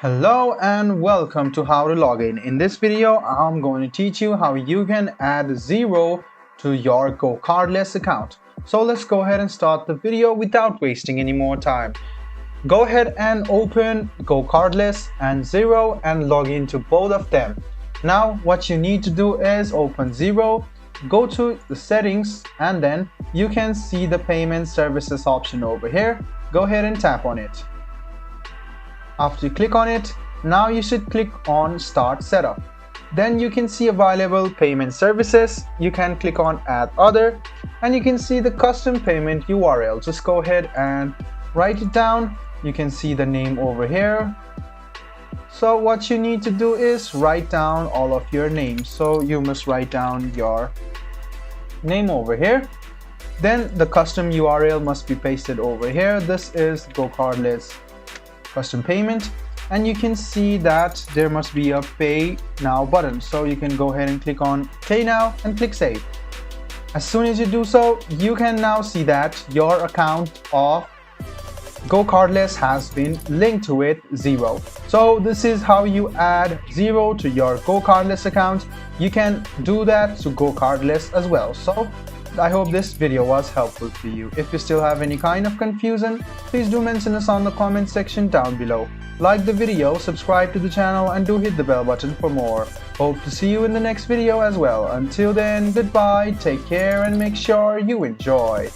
Hello and welcome to How to Login. In this video, I'm going to teach you how you can add Xero to your GoCardless account. So let's go ahead and start the video without wasting any more time. Go ahead and open GoCardless and Xero and log into both of them. Now what you need to do is open Xero, go to the settings, and then you can see the payment services option over here. Go ahead and tap on it. After you click on it, now you should click on Start Setup. Then you can see available payment services. You can click on Add Other and you can see the custom payment URL. Just go ahead and write it down. You can see the name over here. So what you need to do is write down all of your names. So you must write down your name over here. Then the custom URL must be pasted over here. This is GoCardless custom payment, and you can see that there must be a Pay Now button. So you can go ahead and click on Pay Now and click Save. As soon as you do so, you can now see that your account of GoCardless has been linked to it Xero. So this is how you add Xero to your GoCardless account. You can do that to GoCardless as well. So I hope this video was helpful to you. If you still have any kind of confusion, please do mention us on the comment section down below. Like the video, subscribe to the channel, and do hit the bell button for more. Hope to see you in the next video as well. Until then, goodbye, take care, and make sure you enjoy.